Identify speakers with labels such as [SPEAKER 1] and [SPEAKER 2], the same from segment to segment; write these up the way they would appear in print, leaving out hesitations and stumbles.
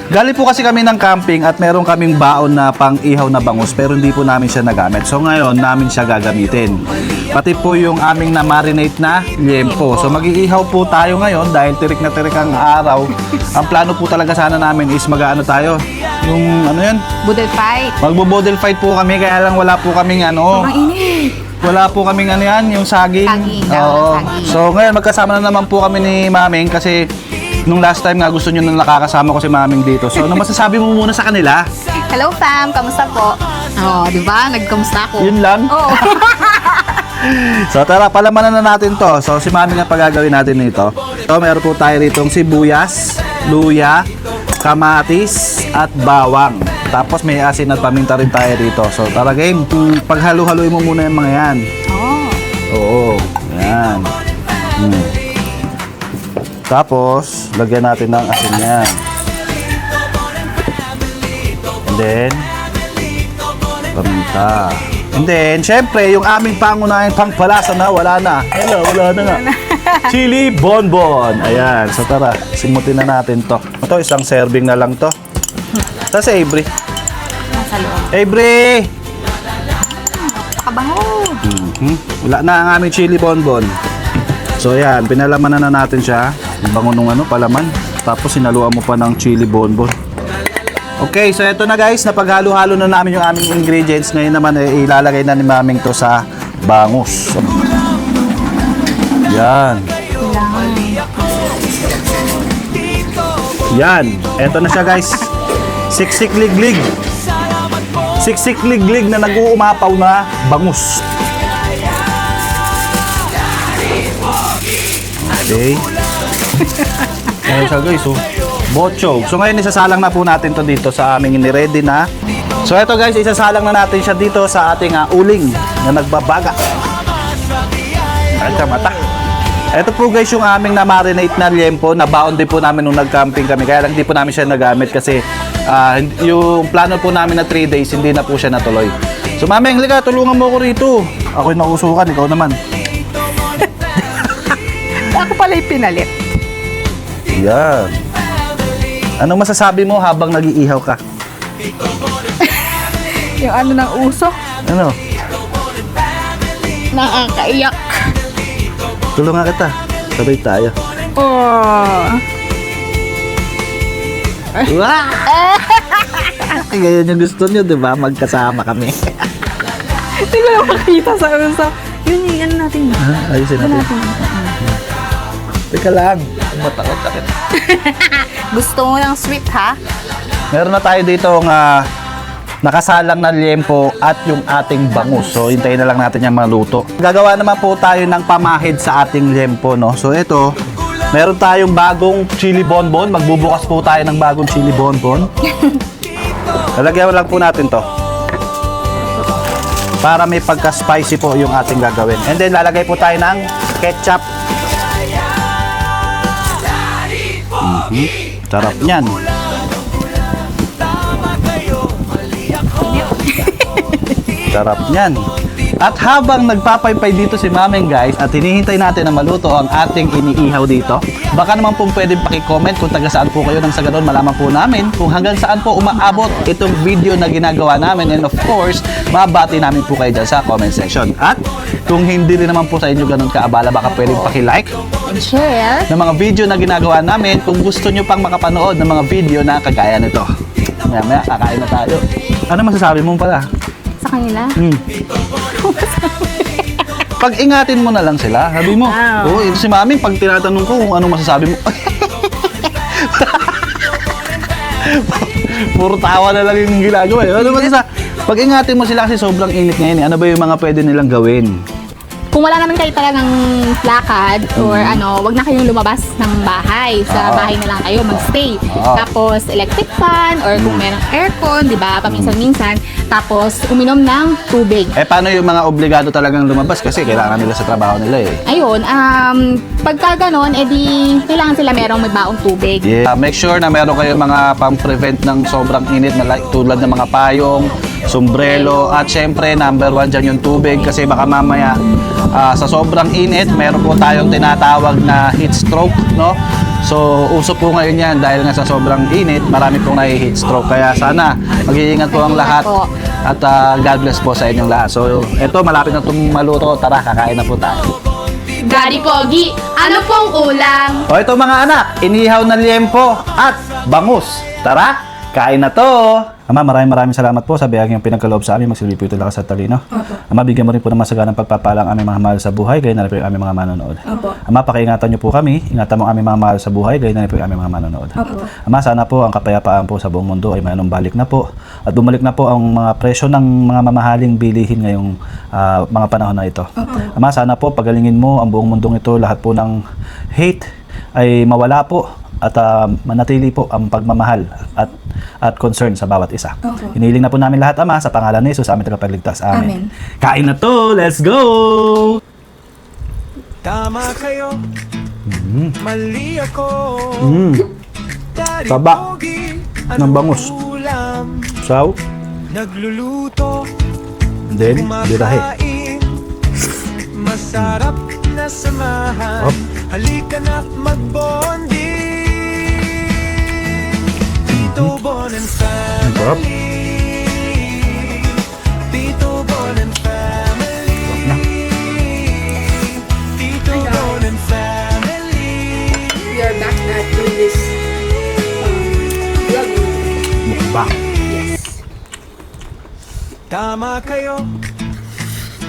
[SPEAKER 1] Galing po kasi kami ng camping at meron kaming baon na pang-ihaw na bangus pero hindi po namin siya nagamit. So ngayon, namin siya gagamitin. Pati po yung aming na-marinate na liempo. So mag-iihaw po tayo ngayon dahil tirik na tirik ang araw. Ang plano po talaga sana namin is mag-ano tayo. Yung ano yan?
[SPEAKER 2] Budol fight.
[SPEAKER 1] Magbo-bodel fight po kami kaya lang wala po kaming ano.
[SPEAKER 2] Ang init.
[SPEAKER 1] Wala po kaming ano yan, yung saging.
[SPEAKER 2] Saging,
[SPEAKER 1] Oo.
[SPEAKER 2] saging.
[SPEAKER 1] So ngayon magkasama na naman po kami ni Maming kasi nung last time nga gusto nyo na nakakasama ko si Maming dito. So ano masasabi mo muna sa kanila?
[SPEAKER 2] Hello fam, kamusta po? Oh, di ba? Nagkamusta ako.
[SPEAKER 1] Yun lang.
[SPEAKER 2] Oo.
[SPEAKER 1] So tara, palamanan na natin to. So si Maming ang pagagawin natin nito. So meron po tayo ritong sibuyas, luya, kamatis, at bawang. Tapos may asin at paminta rin tayo dito. So tara game, paghalo-haloy mo muna yung mga yan.
[SPEAKER 2] Oh.
[SPEAKER 1] Oo, yan. Tapos, lagyan natin ng asin yan. And then, paminta. And then, syempre, yung aming pangunahing pangpalasa na, wala na. Hello, wala na nga. Chili bonbon. Ayan, so tara, simutin na natin to. Ito, isang serving na lang to. Sa si Avery.
[SPEAKER 2] Nasa loob.
[SPEAKER 1] Avery!
[SPEAKER 2] Kabango.
[SPEAKER 1] Wala na ang aming chili bonbon. So ayan, pinalamanan na natin siya. Yung bango nung ano, palaman. Tapos sinaluan mo pa ng chili bonbon. Okay, so eto na guys, napaghalo-halo na namin yung aming ingredients. Ngayon naman ilalagay na ni Maming to sa bangus. Yan. Yan, eto na siya guys. Siksik liglig. Siksik liglig na nag-uumapaw na bangus. Okay. Ayan siya guys, oh. Bochog. So ngayon isasalang na po natin to dito sa aming ini-ready na. So eto guys, isasalang na natin siya dito sa ating uling na nagbabaga. Ay, mata. Ito po guys yung aming na-marinate na liempo. Nabaon din po namin nung nag-camping kami. Kaya lang hindi po namin siya nagamit kasi yung plano po namin na 3 days, hindi na po siya natuloy. So Mameng, halika, tulungan mo ako rito. Ako'y nausukan, ikaw naman.
[SPEAKER 2] Ako pala yung pinalit.
[SPEAKER 1] Yan. Anong masasabi mo habang nag-iihaw ka?
[SPEAKER 2] Yung ano ng uso,
[SPEAKER 1] Ano?
[SPEAKER 2] nakakaiyak.
[SPEAKER 1] Tulungan kita. Sabay tayo.
[SPEAKER 2] Oh.
[SPEAKER 1] Wah! Ganyan yung gusto nyo, di ba? Magkasama kami.
[SPEAKER 2] Hindi ko lang makita sa uso. Yun yung ano natin.
[SPEAKER 1] Ayusin natin. Teka lang. Matakot sakit.
[SPEAKER 2] Gusto mo ng sweet ha?
[SPEAKER 1] Meron na tayo dito ng nakasalang na liempo at yung ating bangus. So, hintayin na lang natin yung maluto. Gagawa naman po tayo ng pamahid sa ating liempo, no? So, ito, meron tayong bagong chili bonbon. Magbubukas po tayo ng bagong chili bonbon. Lalagyan lang po natin to. Para may pagka-spicy po yung ating gagawin. And then, lalagay po tayo ng ketchup. Sarap niyan. Sarap niyan. At habang nagpapaypay dito si Mameng guys at hinihintay natin na maluto ang ating iniihaw dito, baka naman pong pwedeng paki-comment kung taga saan po kayo nang sa ganun malaman po namin kung hanggang saan po umaabot itong video na ginagawa namin, and of course, mabati namin po kayo dyan sa comment section. At kung hindi rin naman po sa inyo ganun kaabala, baka pwedeng paki-like
[SPEAKER 2] And share.
[SPEAKER 1] ng mga video na ginagawa namin kung gusto nyo pang makapanood ng mga video na kagaya nito. Maya kakain na tayo. Ano masasabi mo pala?
[SPEAKER 2] Sa kanila.
[SPEAKER 1] Pag-ingatin mo na lang sila. Sabi mo,
[SPEAKER 2] Wow.
[SPEAKER 1] ito si Mami, pag tinatanong ko kung ano masasabi mo, puro tawa na lang yung ginagawa. Ano pag-ingatin mo sila kasi sobrang init ngayon. Ano ba yung mga pwede nilang gawin?
[SPEAKER 2] Kung wala naman kayo talagang lakad or ano, wag na kayong lumabas ng bahay. Sa bahay na lang kayo magstay. Tapos electric fan or kung merong aircon, di ba, paminsan-minsan. Tapos uminom ng tubig.
[SPEAKER 1] Paano yung mga obligado talagang lumabas kasi kailangan nila sa trabaho nila eh.
[SPEAKER 2] Ayun, pagka ganon, edi kailangan sila merong may baong tubig.
[SPEAKER 1] Yeah. Make sure na meron kayo mga pang-prevent ng sobrang init na tulad ng mga payong, sombrero, at syempre number 1 dyan yung tubig kasi baka mamaya sa sobrang init, meron po tayong tinatawag na heat stroke, no? So, uso po ngayon yan dahil nga sa sobrang init, marami pong nahi-heat stroke. Kaya sana mag-iingat po ang lahat at God bless po sa inyong lahat. So, eto malapit na itong maluto. Tara, kakain na po tayo.
[SPEAKER 2] Daddy Pogi, ano pong ulam?
[SPEAKER 1] O ito mga anak, inihaw na liempo at bangus. Tara, kain na to! Ama, maraming salamat po sa biyayang pinagkaloob sa amin. Magsilbi po ito lakas at talino. Ama, bigyan mo rin po ng masaganang pagpapalang aming mga mahal sa buhay, gaya na rin po yung aming mga manonood. Ama, pakiingatan niyo po kami. Ingatan mo aming mga mahal sa buhay, gaya na rin po yung aming mga manonood. Ama, sana po ang kapayapaan po sa buong mundo ay manumbalik na po. At bumalik na po ang mga presyo ng mga mamahaling bilihin ngayong mga panahon na ito. Ama, sana po pagalingin mo ang buong mundong ito. Lahat po ng hate ay mawala po at manatili po ang pagmamahal at concern sa bawat isa. Hinihiling na po namin lahat, Ama, sa pangalan ni Jesus, aming tagapagligtas. Amen. Kain na to! Let's go!
[SPEAKER 3] Tama kayo, mali ako. Daddy
[SPEAKER 1] Taba
[SPEAKER 3] Pogi,
[SPEAKER 1] ng
[SPEAKER 3] anong
[SPEAKER 1] bangus.
[SPEAKER 3] ulam?
[SPEAKER 1] Saw,
[SPEAKER 3] Nagluluto,
[SPEAKER 1] then birahe.
[SPEAKER 3] kumakain, masarap na samahan.
[SPEAKER 1] Up.
[SPEAKER 3] Halika na magbonding. Tito Bon and
[SPEAKER 1] Sarap.
[SPEAKER 3] family. Tito Bon and family. Tito Bon and family.
[SPEAKER 4] We are back at doing this vlog.
[SPEAKER 1] Mukbang.
[SPEAKER 3] Tama kayo,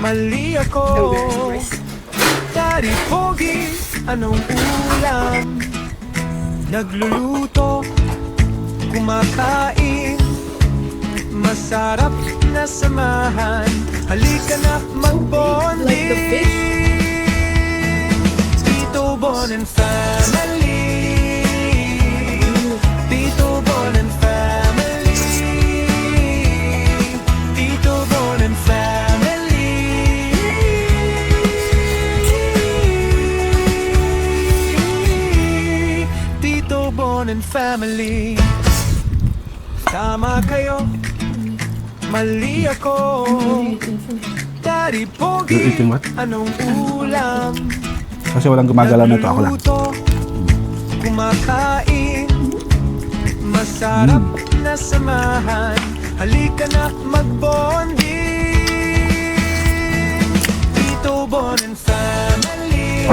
[SPEAKER 3] mali ako. Daddy Pogi, anong ulam? Nagluluto, kumakain, masarap na samahan. Halika na magbonding.
[SPEAKER 4] Like the fish?
[SPEAKER 3] Tito Bon and family. Tito Bon and family. Tito Bon and family. Tito Bon and family. Tama kayo, mali ako. Daddy
[SPEAKER 1] You're
[SPEAKER 3] Pogi,
[SPEAKER 1] eating what?
[SPEAKER 3] anong ulam?
[SPEAKER 1] Kasi walang gumagalaw na ito, ako lang.
[SPEAKER 3] Nagluluto, kumakain, masarap na samahan. Halika na magbonding. Tito Bon and family.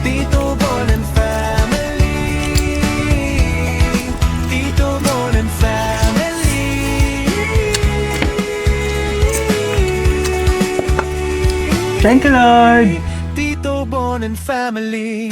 [SPEAKER 3] Tito Bon and family. Tito Bon and family.
[SPEAKER 1] Thank you, Lord!
[SPEAKER 3] Tito Bon and family.